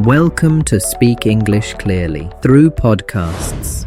Welcome to Speak English Clearly through podcasts.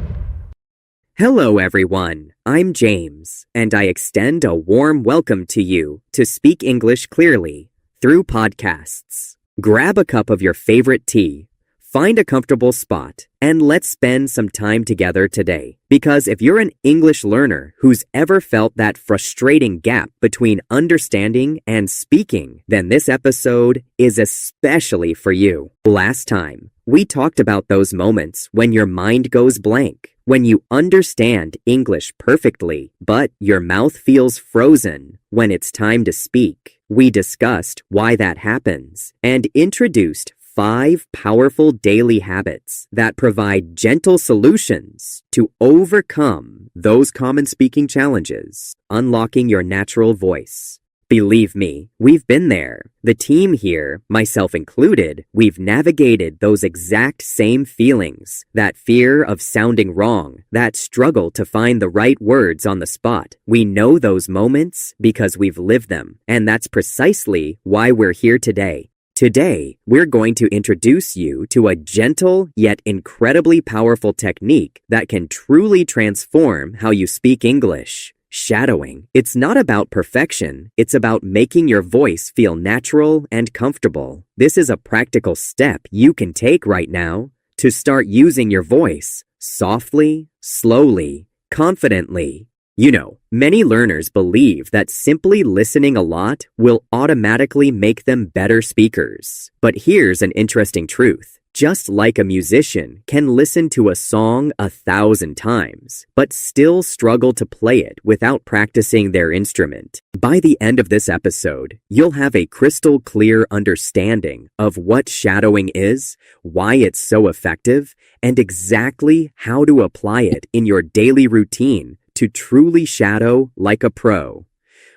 Hello, everyone. I'm James, and I extend a warm welcome to you to Speak English Clearly through podcasts. Grab a cup of your favorite tea, find a comfortable spot, and let's spend some time together today. Because if you're an English learner who's ever felt that frustrating gap between understanding and speaking, then this episode is especially for you. Last time, we talked about those moments when your mind goes blank, when you understand English perfectly, but your mouth feels frozen when it's time to speak. We discussed why that happens and introduced 5 powerful daily habits that provide gentle solutions to overcome those common speaking challenges, unlocking your natural voice. Believe me, we've been there. The team here, myself included, we've navigated those exact same feelings, that fear of sounding wrong, that struggle to find the right words on the spot. We know those moments because we've lived them, and that's precisely why we're here today. Today, we're going to introduce you to a gentle yet incredibly powerful technique that can truly transform how you speak English. Shadowing. It's not about perfection, it's about making your voice feel natural and comfortable. This is a practical step you can take right now to start using your voice softly, slowly, confidently. You know, many learners believe that simply listening a lot will automatically make them better speakers. But here's an interesting truth. Just like a musician can listen to a song 1,000 times, but still struggle to play it without practicing their instrument. By the end of this episode, you'll have a crystal clear understanding of what shadowing is, why it's so effective, and exactly how to apply it in your daily routine to truly shadow like a pro.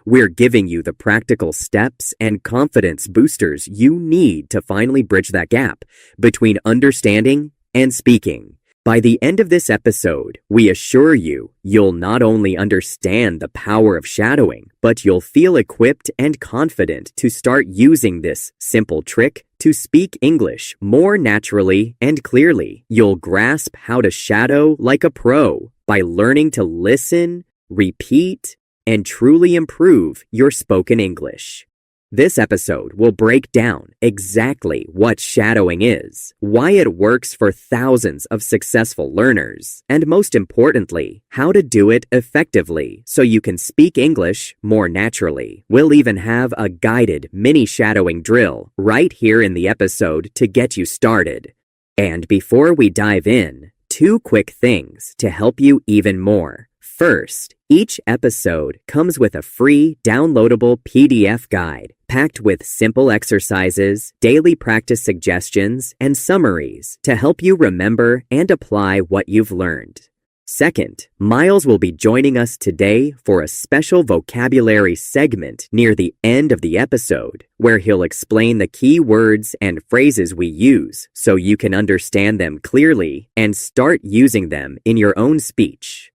We're giving you the practical steps and confidence boosters you need to finally bridge that gap between understanding and speaking. By the end of this episode, we assure you, you'll not only understand the power of shadowing, but you'll feel equipped and confident to start using this simple trick to speak English more naturally and clearly. You'll grasp how to shadow like a pro by learning to listen, repeat, and truly improve your spoken English. This episode will break down exactly what shadowing is, why it works for thousands of successful learners, and most importantly, how to do it effectively so you can speak English more naturally. We'll even have a guided mini shadowing drill right here in the episode to get you started. And before we dive in, 2 quick things to help you even more. First, each episode comes with a free downloadable PDF guide packed with simple exercises, daily practice suggestions, and summaries to help you remember and apply what you've learned. Second, Miles will be joining us today for a special vocabulary segment near the end of the episode, where he'll explain the key words and phrases we use so you can understand them clearly and start using them in your own speech.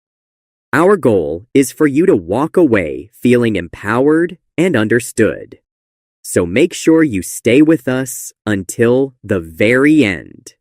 Our goal is for you to walk away feeling empowered and understood. So make sure you stay with us until the very end.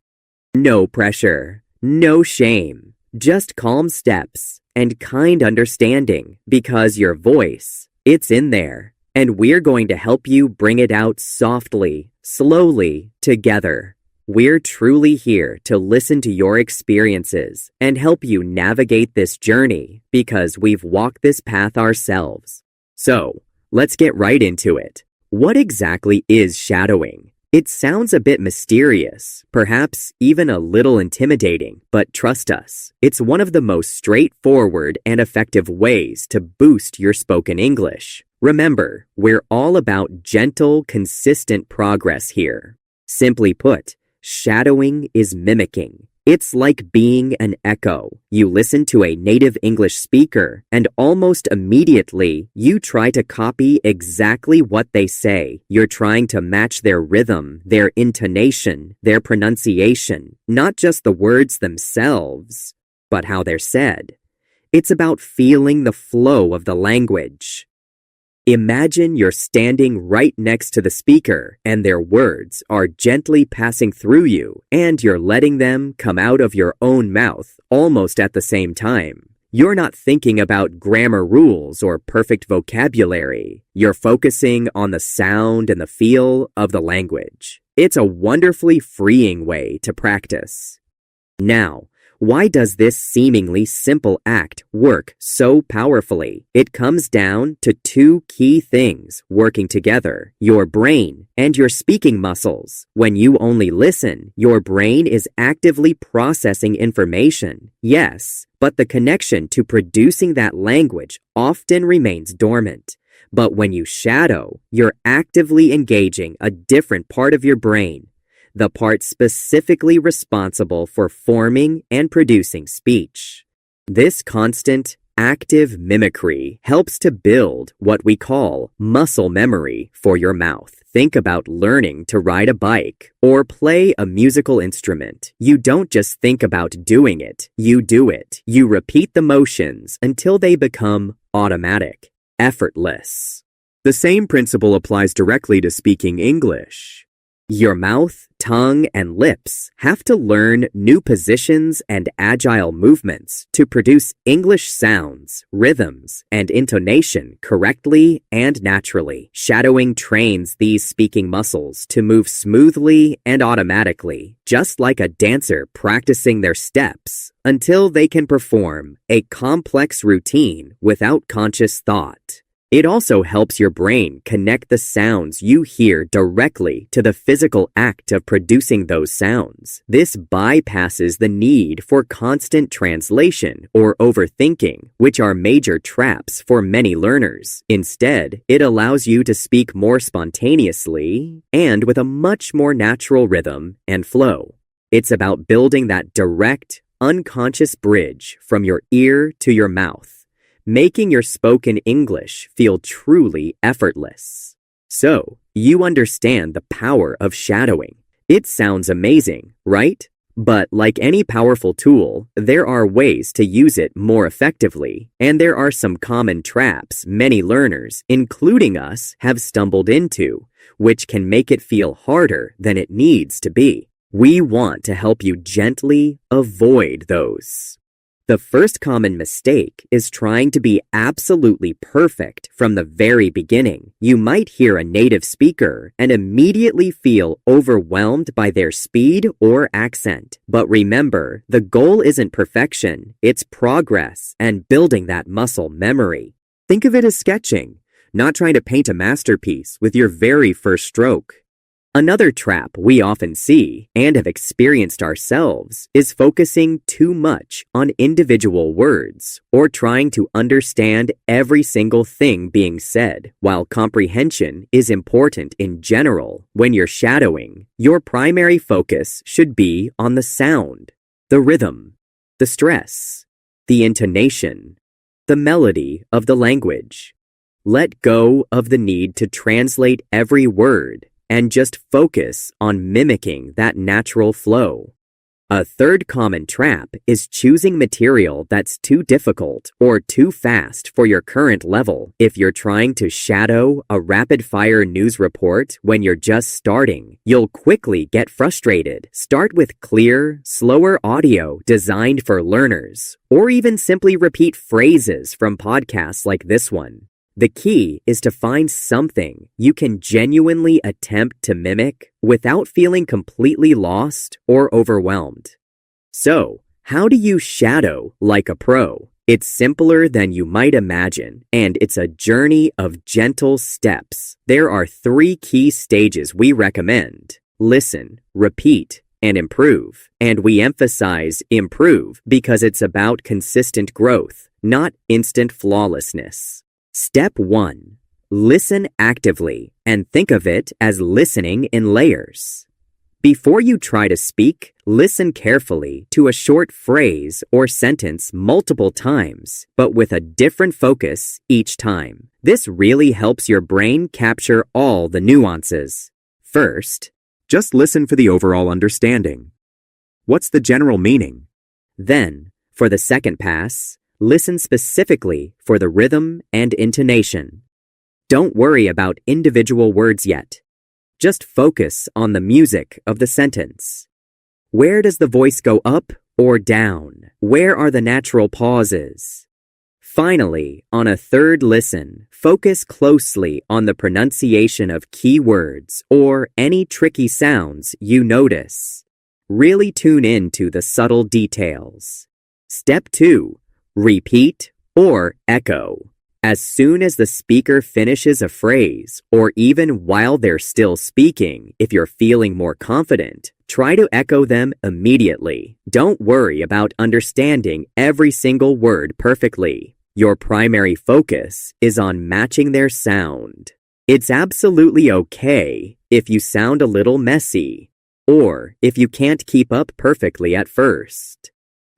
No pressure, no shame, just calm steps and kind understanding because your voice, it's in there, and we're going to help you bring it out softly, slowly, together. We're truly here to listen to your experiences and help you navigate this journey because we've walked this path ourselves. So, let's get right into it. What exactly is shadowing? It sounds a bit mysterious, perhaps even a little intimidating, but trust us, it's one of the most straightforward and effective ways to boost your spoken English. Remember, we're all about gentle, consistent progress here. Simply put, shadowing is mimicking. It's like being an echo. You listen to a native English speaker, and almost immediately, you try to copy exactly what they say. You're trying to match their rhythm, their intonation, their pronunciation, not just the words themselves, but how they're said. It's about feeling the flow of the language. Imagine you're standing right next to the speaker and their words are gently passing through you and you're letting them come out of your own mouth almost at the same time. You're not thinking about grammar rules or perfect vocabulary. You're focusing on the sound and the feel of the language. It's a wonderfully freeing way to practice. Now, why does this seemingly simple act work so powerfully? It comes down to two key things working together: your brain and your speaking muscles. When you only listen, your brain is actively processing information, yes, but the connection to producing that language often remains dormant. But when you shadow, you're actively engaging a different part of your brain, the part specifically responsible for forming and producing speech. This constant, active mimicry helps to build what we call muscle memory for your mouth. Think about learning to ride a bike or play a musical instrument. You don't just think about doing it, you do it. You repeat the motions until they become automatic, effortless. The same principle applies directly to speaking English. Your mouth, tongue, and lips have to learn new positions and agile movements to produce English sounds, rhythms, and intonation correctly and naturally. Shadowing trains these speaking muscles to move smoothly and automatically, just like a dancer practicing their steps, until they can perform a complex routine without conscious thought. It also helps your brain connect the sounds you hear directly to the physical act of producing those sounds. This bypasses the need for constant translation or overthinking, which are major traps for many learners. Instead, it allows you to speak more spontaneously and with a much more natural rhythm and flow. It's about building that direct, unconscious bridge from your ear to your mouth, making your spoken English feel truly effortless. So, you understand the power of shadowing. It sounds amazing, right? But like any powerful tool, there are ways to use it more effectively, and there are some common traps many learners, including us, have stumbled into, which can make it feel harder than it needs to be. We want to help you gently avoid those. The first common mistake is trying to be absolutely perfect from the very beginning. You might hear a native speaker and immediately feel overwhelmed by their speed or accent. But remember, the goal isn't perfection, it's progress and building that muscle memory. Think of it as sketching, not trying to paint a masterpiece with your very first stroke. Another trap we often see and have experienced ourselves is focusing too much on individual words or trying to understand every single thing being said. While comprehension is important in general, when you're shadowing, your primary focus should be on the sound, the rhythm, the stress, the intonation, the melody of the language. Let go of the need to translate every word and just focus on mimicking that natural flow. A third common trap is choosing material that's too difficult or too fast for your current level. If you're trying to shadow a rapid-fire news report when you're just starting, you'll quickly get frustrated. Start with clear, slower audio designed for learners, or even simply repeat phrases from podcasts like this one. The key is to find something you can genuinely attempt to mimic without feeling completely lost or overwhelmed. So, how do you shadow like a pro? It's simpler than you might imagine, and it's a journey of gentle steps. There are 3 key stages we recommend: listen, repeat, and improve. And we emphasize improve because it's about consistent growth, not instant flawlessness. Step 1. Listen actively and think of it as listening in layers. Before you try to speak, listen carefully to a short phrase or sentence multiple times, but with a different focus each time. This really helps your brain capture all the nuances. First, just listen for the overall understanding. What's the general meaning? Then, for the second pass, listen specifically for the rhythm and intonation. Don't worry about individual words yet. Just focus on the music of the sentence. Where does the voice go up or down? Where are the natural pauses? Finally, on a third listen, focus closely on the pronunciation of key words or any tricky sounds you notice. Really tune in to the subtle details. Step 2. Repeat or echo. As soon as the speaker finishes a phrase, or even while they're still speaking, if you're feeling more confident, try to echo them immediately. Don't worry about understanding every single word perfectly. Your primary focus is on matching their sound. It's absolutely okay if you sound a little messy, or if you can't keep up perfectly at first.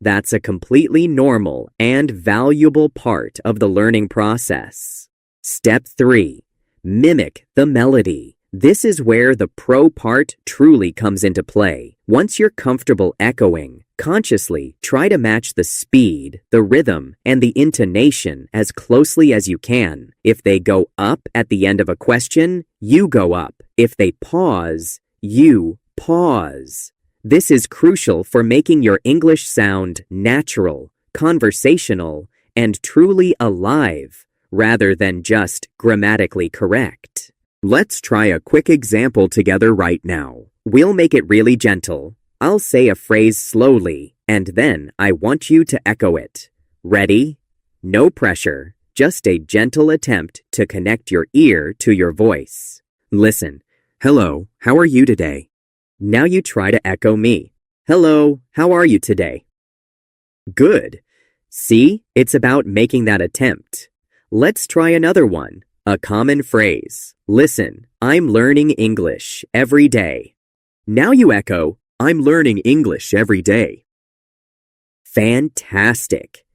That's a completely normal and valuable part of the learning process. Step 3. Mimic the melody. This is where the pro part truly comes into play. Once you're comfortable echoing, consciously try to match the speed, the rhythm, and the intonation as closely as you can. If they go up at the end of a question, you go up. If they pause, you pause. This is crucial for making your English sound natural, conversational, and truly alive, rather than just grammatically correct. Let's try a quick example together right now. We'll make it really gentle. I'll say a phrase slowly, and then I want you to echo it. Ready? No pressure, just a gentle attempt to connect your ear to your voice. Listen. Hello, how are you today? Now you try to echo me. Hello, how are you today? Good. See, it's about making that attempt. Let's try another one. A common phrase. Listen, I'm learning English every day. Now you echo, I'm learning English every day. Fantastic.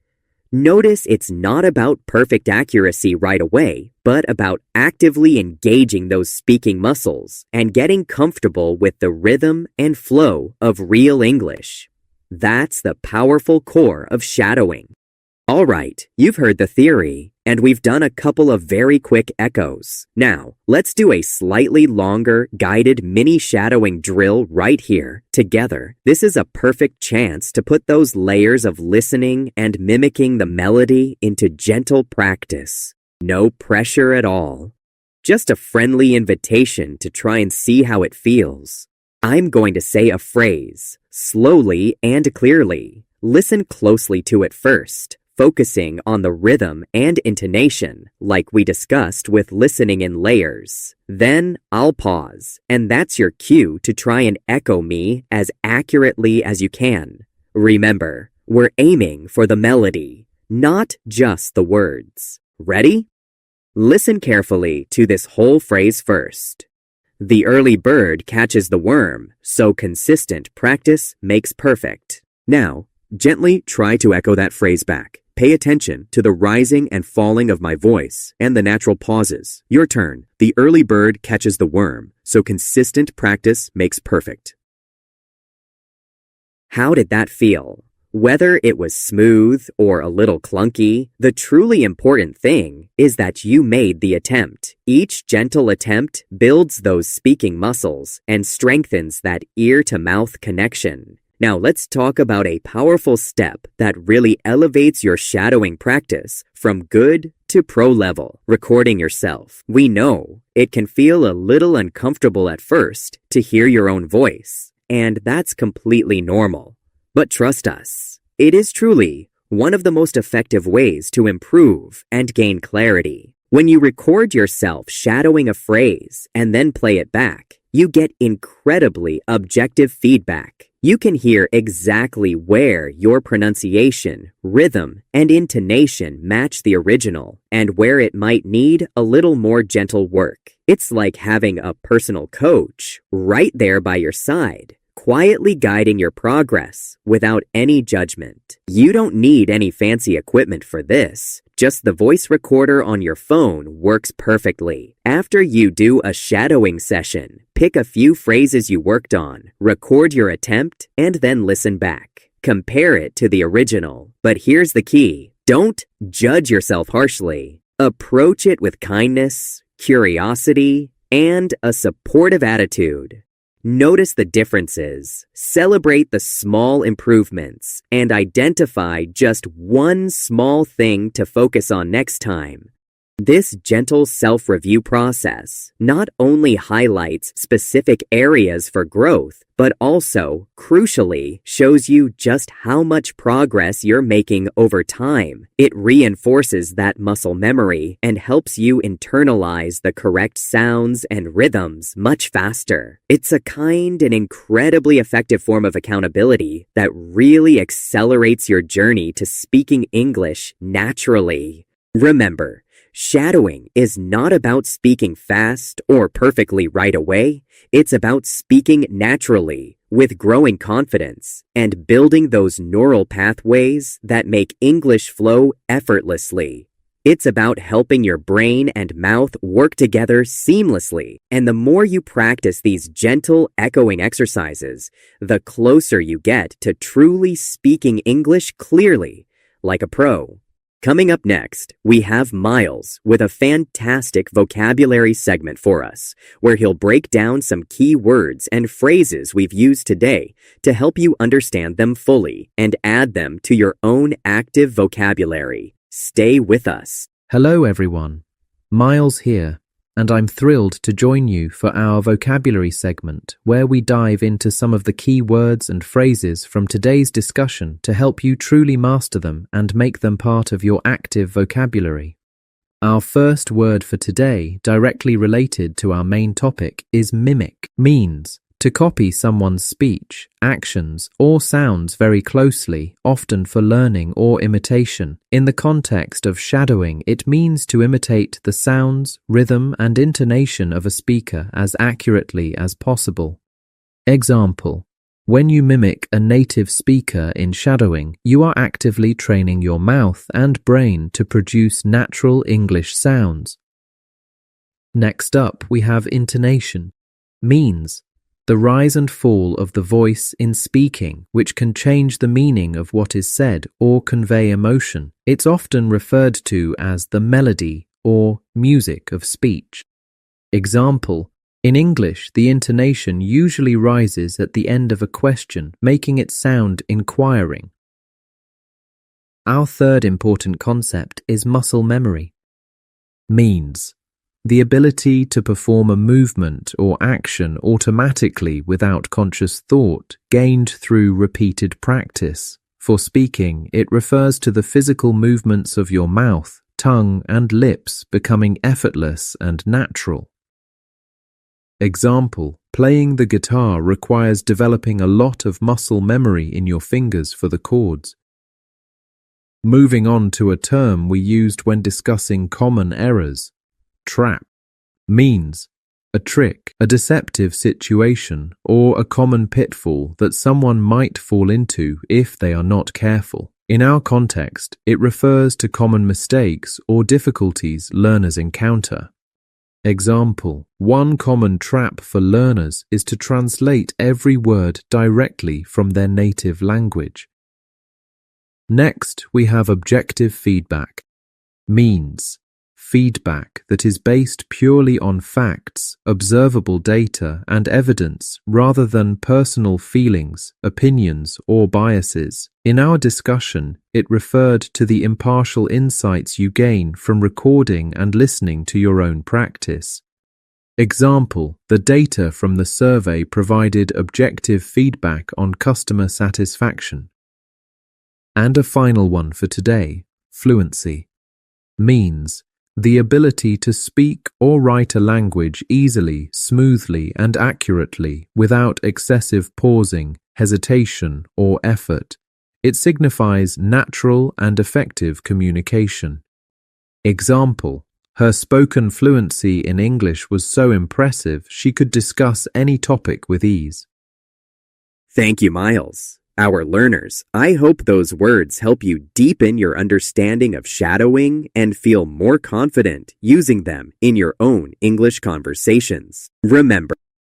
Notice it's not about perfect accuracy right away, but about actively engaging those speaking muscles and getting comfortable with the rhythm and flow of real English. That's the powerful core of shadowing. All right, you've heard the theory, and we've done a couple of very quick echoes. Now, let's do a slightly longer, guided mini shadowing drill right here, together. This is a perfect chance to put those layers of listening and mimicking the melody into gentle practice. No pressure at all. Just a friendly invitation to try and see how it feels. I'm going to say a phrase, slowly and clearly. Listen closely to it first, focusing on the rhythm and intonation, like we discussed with listening in layers. Then I'll pause, and that's your cue to try and echo me as accurately as you can. Remember, we're aiming for the melody, not just the words. Ready? Listen carefully to this whole phrase first. The early bird catches the worm, so consistent practice makes perfect. Now, gently try to echo that phrase back. Pay attention to the rising and falling of my voice and the natural pauses. Your turn. The early bird catches the worm, so consistent practice makes perfect. How did that feel? Whether it was smooth or a little clunky, the truly important thing is that you made the attempt. Each gentle attempt builds those speaking muscles and strengthens that ear-to-mouth connection. Now let's talk about a powerful step that really elevates your shadowing practice from good to pro level, recording yourself. We know it can feel a little uncomfortable at first to hear your own voice, and that's completely normal. But trust us, it is truly one of the most effective ways to improve and gain clarity. When you record yourself shadowing a phrase and then play it back, you get incredibly objective feedback. You can hear exactly where your pronunciation, rhythm, and intonation match the original, and where it might need a little more gentle work. It's like having a personal coach right there by your side, quietly guiding your progress without any judgment. You don't need any fancy equipment for this. Just the voice recorder on your phone works perfectly. After you do a shadowing session, pick a few phrases you worked on, record your attempt, and then listen back. Compare it to the original. But here's the key. Don't judge yourself harshly. Approach it with kindness, curiosity, and a supportive attitude. Notice the differences, celebrate the small improvements, and identify just one small thing to focus on next time. This gentle self-review process not only highlights specific areas for growth, but also, crucially, shows you just how much progress you're making over time. It reinforces that muscle memory and helps you internalize the correct sounds and rhythms much faster. It's a kind and incredibly effective form of accountability that really accelerates your journey to speaking English naturally. Remember, shadowing is not about speaking fast or perfectly right away. It's about speaking naturally, with growing confidence, and building those neural pathways that make English flow effortlessly. It's about helping your brain and mouth work together seamlessly. And the more you practice these gentle echoing exercises, the closer you get to truly speaking English clearly, like a pro. Coming up next, we have Miles with a fantastic vocabulary segment for us, where he'll break down some key words and phrases we've used today to help you understand them fully and add them to your own active vocabulary. Stay with us. Hello everyone, Miles here, and I'm thrilled to join you for our vocabulary segment where we dive into some of the key words and phrases from today's discussion to help you truly master them and make them part of your active vocabulary. Our first word for today, directly related to our main topic, is mimic. Means to copy someone's speech, actions, or sounds very closely, often for learning or imitation. In the context of shadowing, it means to imitate the sounds, rhythm, and intonation of a speaker as accurately as possible. Example: when you mimic a native speaker in shadowing, you are actively training your mouth and brain to produce natural English sounds. Next up, we have intonation. Means the rise and fall of the voice in speaking, which can change the meaning of what is said or convey emotion. It's often referred to as the melody or music of speech. Example: in English, the intonation usually rises at the end of a question, making it sound inquiring. Our third important concept is muscle memory. Means the ability to perform a movement or action automatically without conscious thought, gained through repeated practice. For speaking, it refers to the physical movements of your mouth, tongue, and lips becoming effortless and natural. Example: playing the guitar requires developing a lot of muscle memory in your fingers for the chords. Moving on to a term we used when discussing common errors. Trap means a trick, a deceptive situation, or a common pitfall that someone might fall into if they are not careful. In our context, it refers to common mistakes or difficulties learners encounter. Example: one common trap for learners is to translate every word directly from their native language. Next, we have objective feedback. Means feedback that is based purely on facts, observable data, and evidence rather than personal feelings, opinions, or biases. In our discussion, it referred to the impartial insights you gain from recording and listening to your own practice. Example: the data from the survey provided objective feedback on customer satisfaction. And a final one for today, fluency. Means the ability to speak or write a language easily, smoothly, and accurately without excessive pausing, hesitation, or effort. It signifies natural and effective communication. Example: her spoken fluency in English was so impressive she could discuss any topic with ease. Thank you, Miles. Our learners, I hope those words help you deepen your understanding of shadowing and feel more confident using them in your own English conversations. Remember,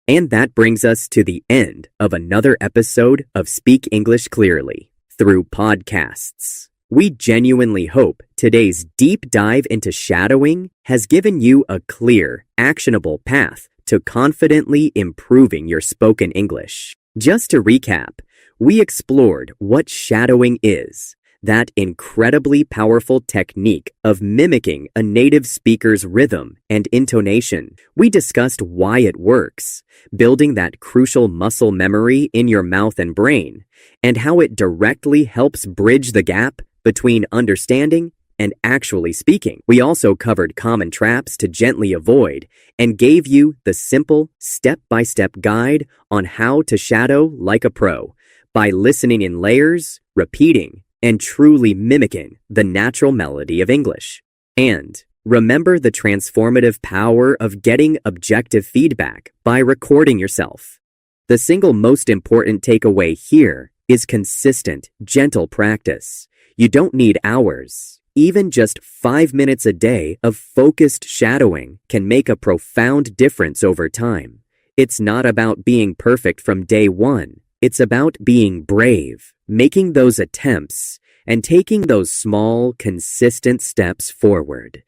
and that brings us to the end of another episode of Speak English Clearly through podcasts. We genuinely hope today's deep dive into shadowing has given you a clear, actionable path to confidently improving your spoken English. Just to recap, we explored what shadowing is, that incredibly powerful technique of mimicking a native speaker's rhythm and intonation. We discussed why it works, building that crucial muscle memory in your mouth and brain, and how it directly helps bridge the gap between understanding and actually speaking. We also covered common traps to gently avoid and gave you the simple step-by-step guide on how to shadow like a pro by listening in layers, repeating, and truly mimicking the natural melody of English. And remember the transformative power of getting objective feedback by recording yourself. The single most important takeaway here is consistent, gentle practice. You don't need hours. Even just 5 minutes a day of focused shadowing can make a profound difference over time. It's not about being perfect from day one. It's about being brave, making those attempts, and taking those small, consistent steps forward.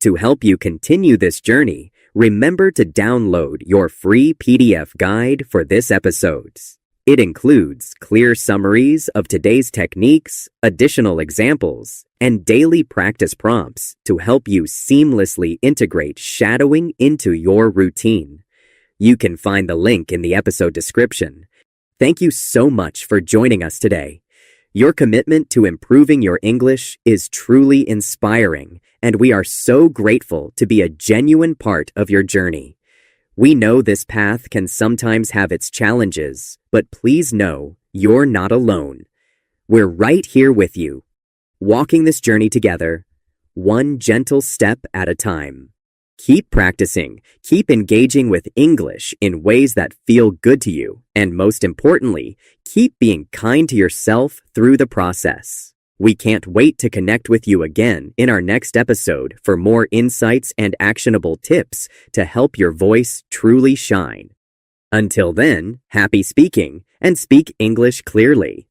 To help you continue this journey, remember to download your free PDF guide for this episode. It includes clear summaries of today's techniques, additional examples, and daily practice prompts to help you seamlessly integrate shadowing into your routine. You can find the link in the episode description. Thank you so much for joining us today. Your commitment to improving your English is truly inspiring, and we are so grateful to be a genuine part of your journey. We know this path can sometimes have its challenges, but please know you're not alone. We're right here with you, walking this journey together, one gentle step at a time. Keep practicing, keep engaging with English in ways that feel good to you, and most importantly, keep being kind to yourself through the process. We can't wait to connect with you again in our next episode for more insights and actionable tips to help your voice truly shine. Until then, happy speaking and speak English clearly.